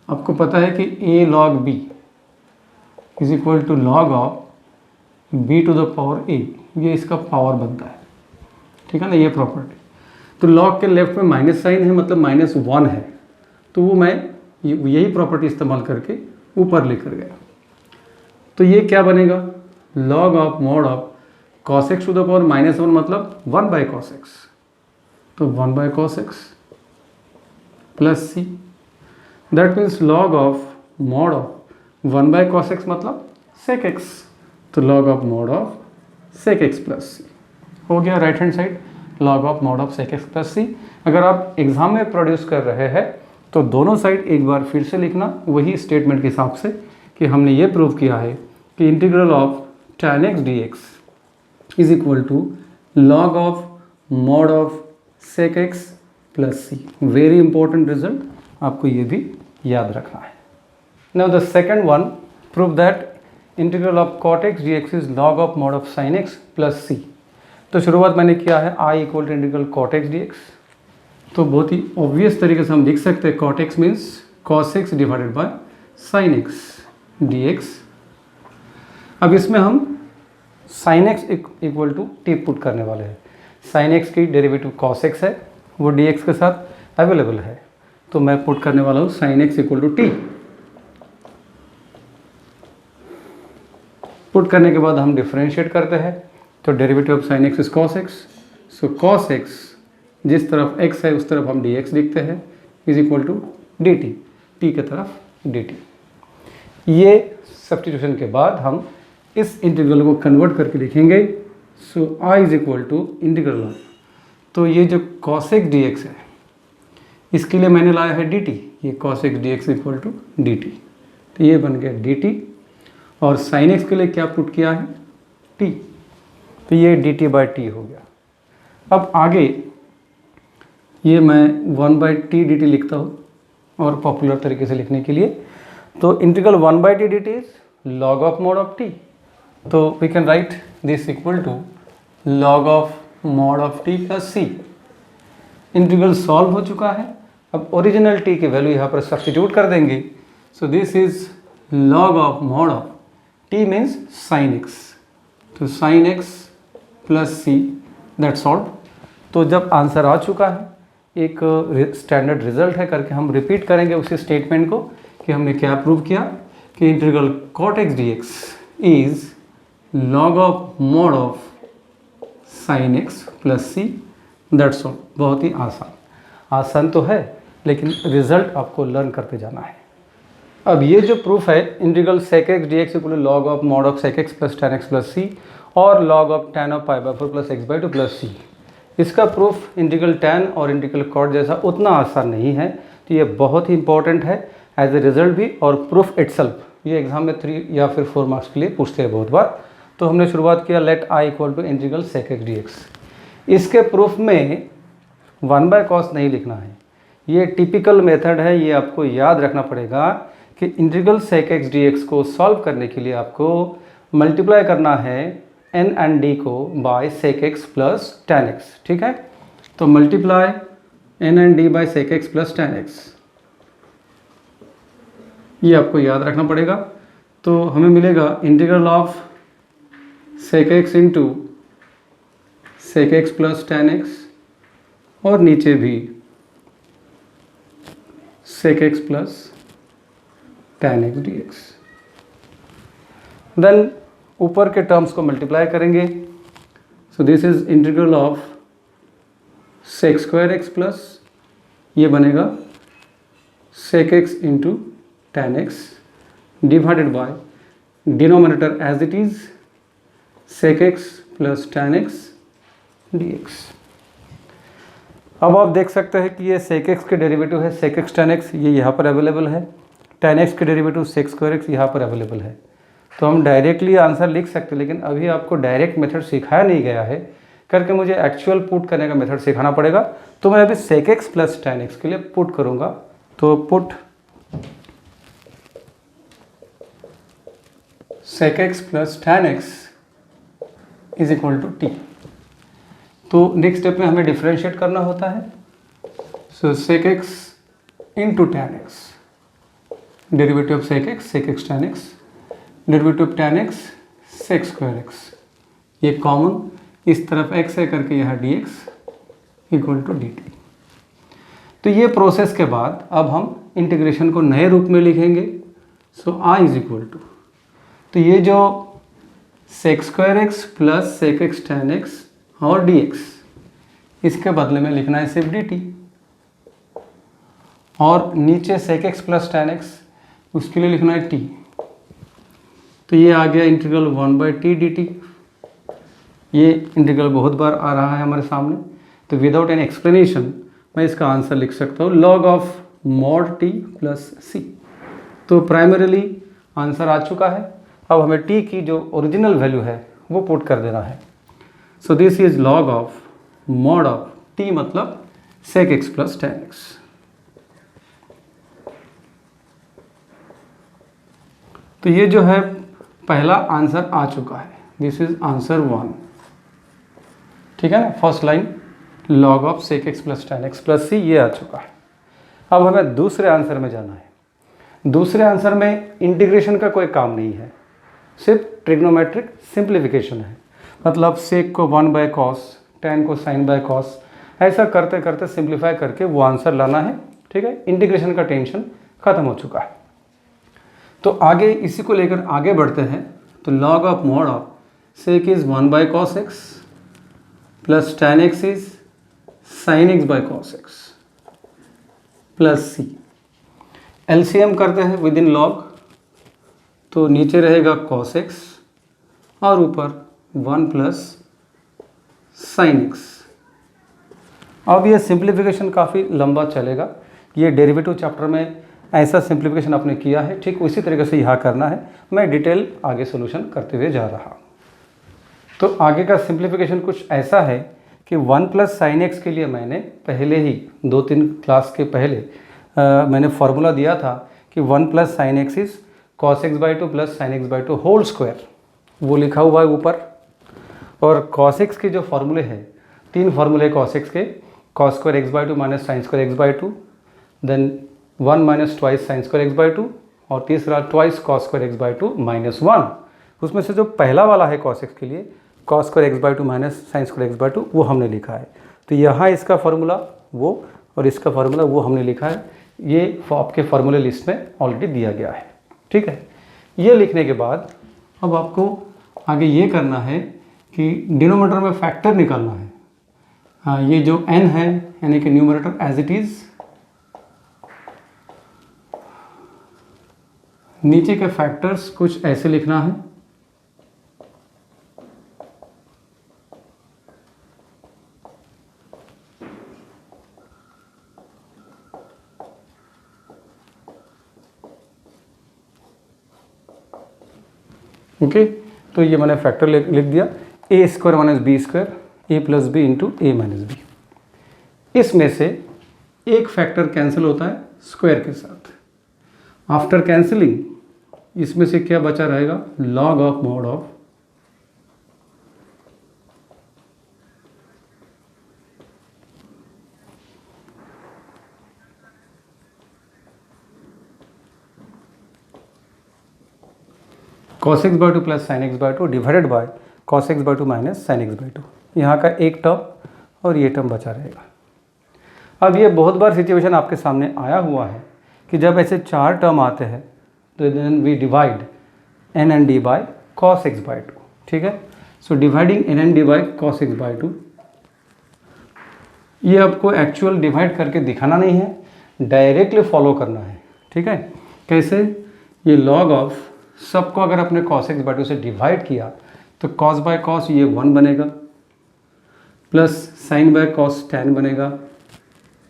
आपको पता है कि a log b is equal to log of b to the power a, ये इसका पावर बनता है, ठीक है ना, ये प्रॉपर्टी। तो लॉग के लेफ्ट में माइनस साइन है, मतलब -1 है, तो वो मैं यही प्रॉपर्टी इस्तेमाल करके ऊपर लेकर गया। तो ये क्या बनेगा, log of mod of cos x to the power -1 मतलब 1 बाय cos x, तो 1 by cos x plus c. That means log of mod of 1 by cos x मतलब sec x, तो log of mod of sec x plus c हो गया। Right hand side log of mod of sec x plus c. अगर आप exam में produce कर रहे हैं तो दोनों साइड एक बार फिर से लिखना वही स्टेटमेंट के हिसाब से कि हमने ये प्रूव किया है कि integral of tan x dx is equal to log of mod of sec x plus c. Very important result, आपको ये भी याद रखना है। Now the second one, prove that integral of cot x dx is log of mod of sin x plus c. तो शुरुआत मैंने किया है I equal to integral cot x dx। तो बहुत ही ऑब्वियस तरीके से हम लिख सकते हैं cot x means cos x divided by sin x dx। अब इसमें हम sin x equal to t put करने वाले हैं। sin x की डेरिवेटिव cos x है, वो dx के साथ अवेलेबल है, तो मैं पुट करने वाला हूँ sin x equal to t। Put करने के बाद हम डिफरेंशिएट करते हैं, तो derivative of sin x is cos x। So cos x जिस तरफ x है उस तरफ हम dx लिखते हैं is equal to dt, t के तरफ dt। ये सब्स्टिट्यूशन के बाद हम इस इंटीग्रल को कन्वर्ट करके लिखेंगे। So I is equal to integral of, तो ये जो cos x dx है इसके लिए मैंने लाया है dt, ये cos x dx equal to dt, तो ये बन गया dt। और sin x के लिए क्या पुट किया है t, तो ये dt बाई टी हो गया। अब आगे ये मैं 1 बाई टी डी टी लिखता हूँ, और पॉपुलर तरीके से लिखने के लिए तो integral 1 by t d t is log of mod of t, तो we can write this equal to log of mod of t plus c. Integral solve हो चुका है। अब ओरिजिनल टी की वैल्यू यहाँ पर सब्स्टिट्यूट कर देंगे। So this is log of mod of t means sine x, तो sine x plus c, that's all. तो जब आंसर आ चुका है, एक स्टैंडर्ड रिजल्ट है करके हम रिपीट करेंगे उसी स्टेटमेंट को कि हमने क्या प्रूव किया कि integral cot x dx is log of mod of sine x plus c, that's all. बहुत ही आसान तो है, लेकिन रिजल्ट आपको लर्न करते जाना है। अब ये जो प्रूफ है integral sec x d x equal to log of mod of sec x plus tan x plus c और log of tan of pi by four plus x by two plus c, इसका proof integral tan और integral cot जैसा उतना आसान नहीं है, तो ये बहुत ही इंपॉर्टेंट है एज ए रिजल्ट भी, और प्रूफ इटसेल्फ ये एग्जाम में 3 या फिर 4 मार्क्स के लिए पूछते हैं बहुत बार। तो हमने शुरुआत किया let I equal to integral sec x d x. इसके प्रूफ में 1/cos नहीं लिखना है, ये टिपिकल मेथड है, ये आपको याद रखना पड़ेगा कि integral sec x d x को सॉल्व करने के लिए आपको मल्टीप्लाई करना है n एंड d को by sec x plus tan x. ठीक है, तो multiply n and d by sec x plus tan x, ये आपको याद रखना पड़ेगा। तो हमें मिलेगा integral of sec x into sec x plus tan x और नीचे भी sec x plus tan x d x. Then ऊपर के टर्म्स को मल्टीप्लाई करेंगे, so this is integral of sec square x plus ये बनेगा sec x into tan x divided by denominator as it is sec x plus tan x d x. अब आप देख सकते हैं कि ये सेक एक्स के डेरिवेटिव है सेक एक्स टेन एक्स, ये यहाँ पर अवेलेबल है, टेन एक्स के डेरिवेटिव सेक स्क्वायर एक्स यहाँ पर अवेलेबल है। तो हम डायरेक्टली आंसर लिख सकते हैं, लेकिन अभी आपको डायरेक्ट मेथड सिखाया नहीं गया है करके मुझे एक्चुअल पुट करने का मेथड सिखाना पड़ेगा। तो मैं अभी sec x plus tan x के लिए पुट करूँगा, तो put sec x plus tan x is equal to t. तो नेक्स्ट स्टेप में हमें डिफरेंशिएट करना होता है, so sec x into tan x, derivative of sec x tan x, derivative of tan x sec square x, ये common इस तरफ x है करके यहाँ dx इक्वल टू dt। तो ये प्रोसेस के बाद अब हम इंटीग्रेशन को नए रूप में लिखेंगे, so i is equal to, तो ये जो sec square x plus sec x tan x और dx, इसके बदले में लिखना है सिर्फ dt, और नीचे sec x plus tan x उसके लिए लिखना है t। तो ये आ गया इंटीग्रल 1/t dt। ये इंटीग्रल बहुत बार आ रहा है हमारे सामने, तो विदाउट एन एक्सप्लेनेशन मैं इसका आंसर लिख सकता हूँ log of mod t plus c। तो प्राइमरीली आंसर आ चुका है, अब हमें t की जो ओरिजिनल वैल्यू है वो पुट कर देना है। So this is log of mod of t मतलब sec x plus tan x. तो ये जो है पहला आंसर आ चुका है, दिस इज आंसर 1। ठीक है ना, first line log of sec x plus tan x plus c ये आ चुका है। अब हमें दूसरे आंसर में जाना है। दूसरे आंसर में इंटीग्रेशन का कोई काम नहीं है, सिर्फ ट्रिग्नोमेट्रिक सिंप्लीफिकेशन है, मतलब सेक को 1/cos, टेन को sin बाय cos, ऐसा करते करते सिंप्लीफाई करके वो आंसर लाना है। ठीक है, इंटीग्रेशन का टेंशन खत्म हो चुका है। तो आगे इसी को लेकर आगे बढ़ते हैं। तो log of mod of sec is 1/cos x plus tan x is sin x by cos x plus c. LCM करते हैं विद इन लॉग, तो नीचे रहेगा cos x और ऊपर 1 प्लस sin x। अब ये सिंप्लीफिकेशन काफ़ी लंबा चलेगा, ये डेरिवेटिव चैप्टर में ऐसा सिंप्लीफिकेशन आपने किया है, ठीक उसी तरीके से यहाँ करना है। मैं डिटेल आगे सॉल्यूशन करते हुए जा रहा हूँ। तो आगे का सिंप्लीफिकेशन कुछ ऐसा है कि 1 प्लस साइन एक्स के लिए मैंने पहले ही 2-3 क्लास के पहले मैंने फार्मूला दिया था कि 1 plus sine x is cos x by two plus sine x by two whole square, वो लिखा हुआ है ऊपर। और कॉस एक्स के जो फार्मूले हैं, 3 फार्मूले कॉस एक्स के, cos square x by two minus sine square x by two, then 1 minus twice sine square x by two, और तीसरा twice cos square x by two minus 1। उसमें से जो पहला वाला है कॉस एक्स के लिए cos square x by two minus sine square x by to, वो हमने लिखा है। तो यहाँ इसका फार्मूला वो और इसका फार्मूला वो हमने लिखा है, ये आपके फार्मूले लिस्ट में ऑलरेडी दिया गया है। ठीक है, ये लिखने के बाद अब आपको आगे ये करना है कि डिनोमिनेटर में फैक्टर निकालना है। हाँ, ये जो n है यानी कि न्यूमरेटर एज इट इज़ नीचे के फैक्टर्स कुछ ऐसे लिखना है। ओके, तो ये मैंने फैक्टर लिख दिया, ए स्क्वायर माइनस बी स्क्वायर ए प्लस बी इंटू ए माइनस बी। इसमें से एक फैक्टर कैंसिल होता है स्क्वायर के साथ। आफ्टर कैंसिलिंग इसमें से क्या बचा रहेगा, log of mod of cos x by two plus sine x by two divided by cos x by two minus sine x by to. यहाँ का एक टर्म और ये टर्म बचा रहेगा। अब ये बहुत बार सिचुएशन आपके सामने आया हुआ है कि जब ऐसे चार टर्म आते हैं तो then we divide n n d by cos x by two. ठीक है, so dividing n n d by cos x by two, ये आपको एक्चुअल डिवाइड करके दिखाना नहीं है, डायरेक्टली फॉलो करना है। ठीक है, कैसे, ये लॉग ऑफ सबको अगर अपने कॉस एक्स बाई टू से डिवाइड किया तो कॉस बाय कॉस ये 1 बनेगा, plus sine by cos tan बनेगा,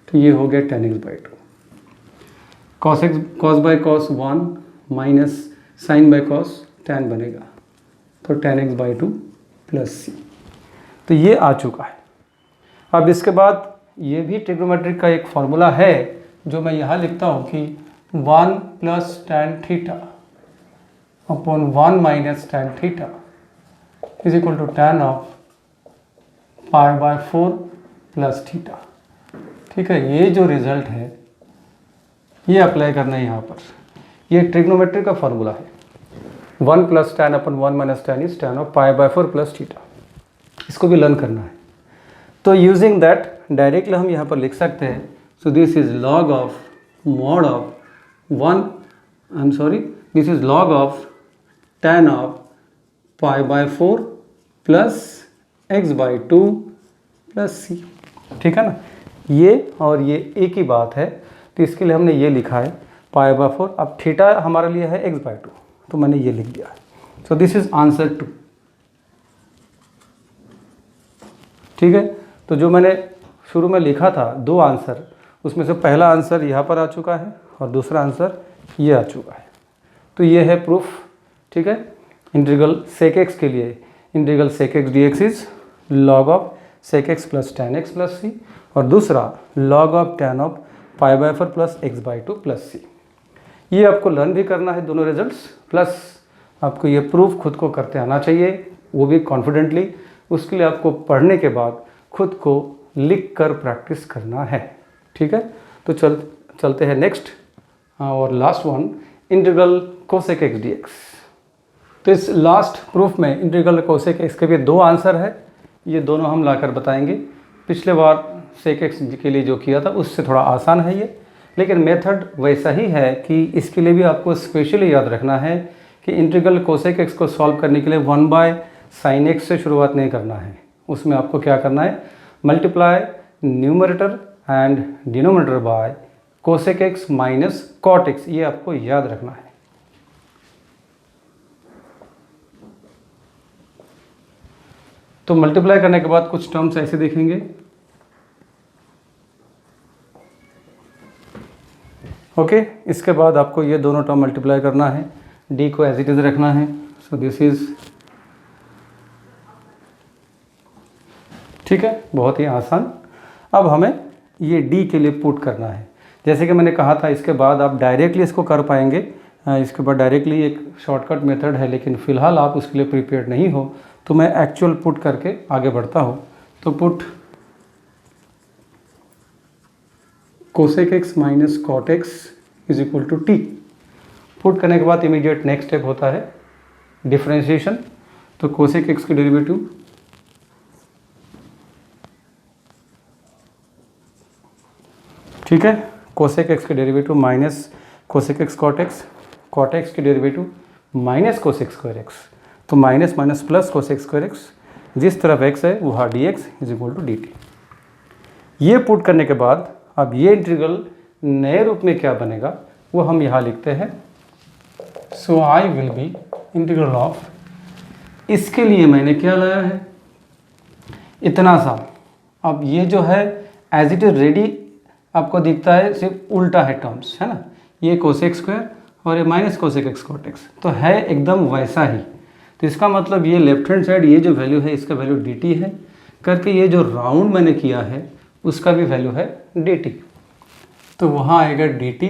तो ये हो गया tan x by two. Cos by cos 1 minus sine by cos tan बनेगा, तो tan x by two plus c। तो ये आ चुका है। अब इसके बाद ये भी ट्रिग्नोमेट्रिक का एक फॉर्मूला है जो मैं यहाँ लिखता हूँ कि 1 plus tan theta upon 1 minus tan theta is equal to tan of pi by 4 plus theta. ठीक है, ये जो रिजल्ट है ये अप्लाई करना है यहाँ पर। ये ट्रिग्नोमेट्री का फॉर्मूला है, 1 plus tan upon 1 minus tan is tan of pi by 4 plus theta. इसको भी लर्न करना है। तो यूजिंग दैट डायरेक्टली हम यहाँ पर लिख सकते हैं, so this is log of mod of 1, I am sorry, this is log of tan of pi by 4 plus x by 2 plus c. ठीक है ना, ये और ये एक ही बात है, तो इसके लिए हमने ये लिखा है पाई बाय 4। अब थीटा हमारे लिए है एक्स बाई 2, तो मैंने ये लिख दिया। सो दिस इज आंसर 2। ठीक है, तो जो मैंने शुरू में लिखा था 2 आंसर, उसमें से पहला आंसर यहाँ पर आ चुका है और दूसरा आंसर ये आ चुका है। तो ये है प्रूफ। ठीक है, इंटीग्रल सेक एक्स के लिए integral sec x d x is log of sec x plus tan x plus c, और दूसरा log of tan of pi by 4 plus x by 2 plus c. ये आपको लर्न भी करना है दोनों रिजल्ट्स, प्लस आपको ये प्रूफ खुद को करते आना चाहिए, वो भी कॉन्फिडेंटली। उसके लिए आपको पढ़ने के बाद खुद को लिख कर प्रैक्टिस करना है। ठीक है, तो चलते हैं नेक्स्ट और last one, integral cosec x d x. तो इस लास्ट प्रूफ में इंटीग्रल कोसेक एक्स के भी 2 आंसर है, ये दोनों हम लाकर बताएंगे। पिछले बार सेक एक्स के लिए जो किया था उससे थोड़ा आसान है ये, लेकिन मेथड वैसा ही है कि इसके लिए भी आपको स्पेशली याद रखना है कि इंटीग्रल कोसेक एक्स को सॉल्व करने के लिए 1 बाय साइन एक्स से शुरुआत नहीं करना है। उसमें आपको क्या करना है, multiply numerator and denominator by cosec x minus cot x, ये आपको याद रखना है। तो मल्टीप्लाई करने के बाद कुछ टर्म्स ऐसे देखेंगे, ओके। इसके बाद आपको ये दोनों टर्म मल्टीप्लाई करना है, डी को एज इट इज रखना है, सो दिस इज, ठीक है, बहुत ही आसान। अब हमें ये डी के लिए पुट करना है, जैसे कि मैंने कहा था इसके बाद आप डायरेक्टली इसको कर पाएंगे, इसके बाद डायरेक्टली एक शॉर्टकट मेथड है, लेकिन फ़िलहाल आप उसके लिए प्रिपेयर्ड नहीं हो, तो मैं एक्चुअल पुट करके आगे बढ़ता हूँ। तो put cosec x minus cot x is equal to t. Put करने के बाद इमीडिएट नेक्स्ट स्टेप होता है डिफरेंशिएशन। तो कोसेक एक्स की डेरिवेटिव ठीक है, कोसेक एक्स की derivative minus cosec x cot x की derivative minus cosec square x, तो minus minus plus cosec square x, जिस तरफ x है वहाँ d x is equal to d t. ये पुट करने के बाद अब ये इंटीग्रल नए रूप में क्या बनेगा वो हम यहाँ लिखते हैं, so I will be integral of, इसके लिए मैंने क्या लाया है, इतना सा। अब ये जो है एज इट इज रेडी आपको दिखता है, सिर्फ उल्टा है टर्म्स, है ना, ये कोसेक स्क्वायर और ये minus cosec x cot x, तो है एकदम वैसा ही। तो इसका मतलब ये लेफ्ट हैंड साइड ये जो वैल्यू है इसका वैल्यू dt है करके, ये जो राउंड मैंने किया है उसका भी वैल्यू है dt, तो वहाँ आएगा dt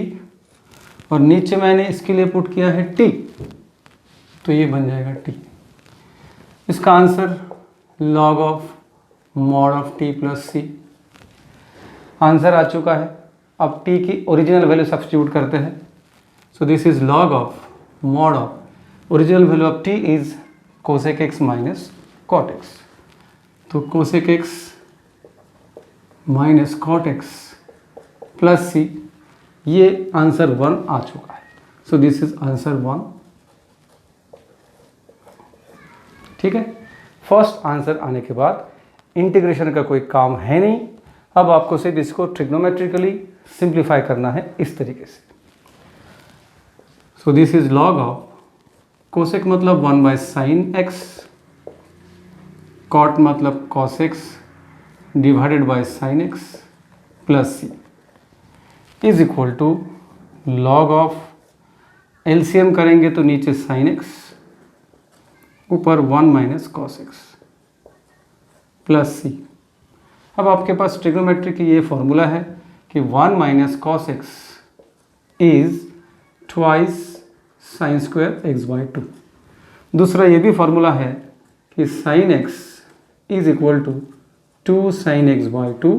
और नीचे मैंने इसके लिए पुट किया है t, तो ये बन जाएगा t। इसका answer log of mod of t plus c answer आ चुका है। अब t की ओरिजिनल वैल्यू सब्स्टिट्यूट करते हैं। So this is log of mod of original value of t is cosec x minus cot x, तो cosec x minus cot x plus c, ये answer 1 आ चुका है। So this is answer 1। ठीक है, first answer आने के बाद इंटीग्रेशन का कोई काम है नहीं, अब आपको सिर्फ इसको ट्रिग्नोमेट्रिकली सिंप्लीफाई करना है इस तरीके से। So this is log of cosec मतलब 1 बाय साइन एक्स, कॉट मतलब cos x divided by sine x plus c is equal to log of, LCM करेंगे तो नीचे साइन एक्स ऊपर 1 minus cos x plus c. अब आपके पास trigonometry की ये फॉर्मूला है कि 1 minus cos x is twice sine square x by 2। दूसरा ये भी फॉर्मूला है कि sine x is equal to 2 sine x by 2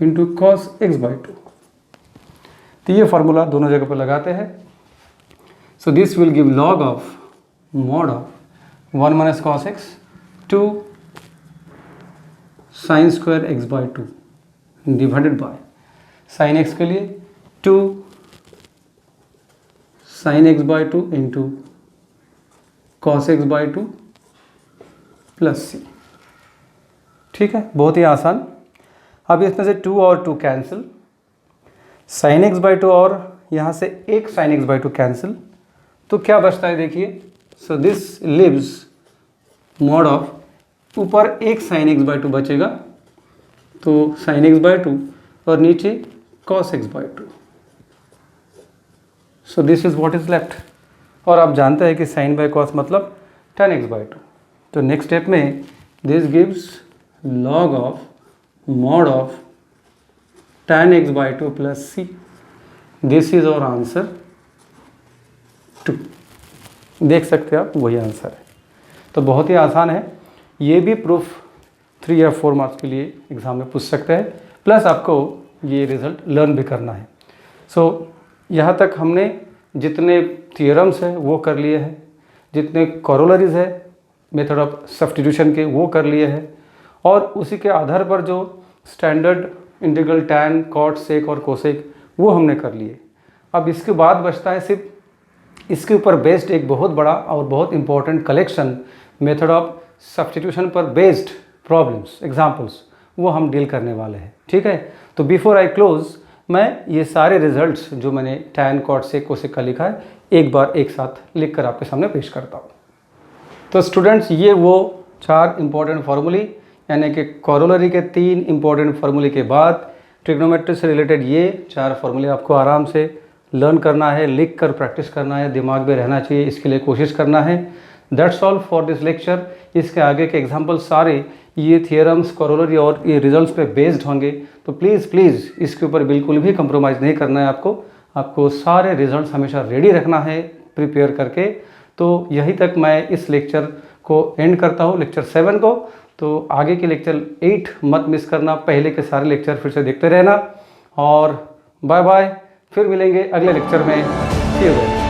into cos x by 2। तो ये फार्मूला दोनों जगह पर लगाते हैं। So this will give log of mod of 1 minus cos x 2 sine square x by 2 divided by sine x के लिए 2 sine x by 2 into cos x by 2 plus c. ठीक है, बहुत ही आसान। अब इसमें से 2 और 2 कैंसिल, साइन एक्स बाई 2 और यहाँ से एक साइन एक्स बाई 2 कैंसिल, तो क्या बचता है देखिए। So this leaves mod of, ऊपर एक साइन एक्स बाई 2 बचेगा तो साइन एक्स बाई 2 और नीचे cos x by 2। So this is what is left. और आप जानते हैं कि साइन बाई कॉस मतलब tan एक्स बाई 2। तो नेक्स्ट स्टेप में this gives log of mod of tan x by 2 plus c. This is our answer 2। देख सकते हैं आप, वही आंसर है। तो बहुत ही आसान है, ये भी प्रूफ 3 या 4 मार्क्स के लिए एग्ज़ाम में पूछ सकते हैं, प्लस आपको ये रिज़ल्ट लर्न भी करना है। सो यहाँ तक हमने जितने थियरम्स हैं वो कर लिए हैं, जितने कॉरोलरीज है मेथड ऑफ सब्स्टिट्यूशन के वो कर लिए हैं, और उसी के आधार पर जो standard integral tan cot sec और कोसेक वो हमने कर लिए। अब इसके बाद बचता है सिर्फ इसके ऊपर बेस्ड एक बहुत बड़ा और बहुत important collection method of substitution पर बेस्ड प्रॉब्लम्स एग्जाम्पल्स, वो हम डील करने वाले हैं। ठीक है, तो बिफोर आई क्लोज मैं ये सारे रिजल्ट्स जो मैंने टैन कॉट सेक कोसेक का लिखा है एक बार एक साथ लिख कर आपके सामने पेश करता हूँ। तो स्टूडेंट्स, ये वो 4 इंपॉर्टेंट फार्मूले, यानी कि कॉरोलरी के 3 इंपॉर्टेंट फार्मूले के बाद ट्रिग्नोमेट्री से रिलेटेड ये 4 फार्मूले आपको आराम से लर्न करना है, लिख कर प्रैक्टिस करना है, दिमाग में रहना चाहिए, इसके लिए कोशिश करना है। That's all for this lecture. इसके आगे के एग्जाम्पल सारे ये थियरम्स कॉरोलरी और ये रिजल्ट्स पे बेस्ड होंगे, तो प्लीज़ इसके ऊपर बिल्कुल भी कंप्रोमाइज़ नहीं करना है आपको सारे रिजल्ट्स हमेशा रेडी रखना है प्रिपेयर करके। तो यही तक मैं इस लेक्चर को एंड करता हूँ, लेक्चर 7 को। तो आगे के लेक्चर 8 मत मिस करना, पहले के सारे लेक्चर फिर से देखते रहना, और बाय बाय, फिर मिलेंगे अगले लेक्चर में। See you then.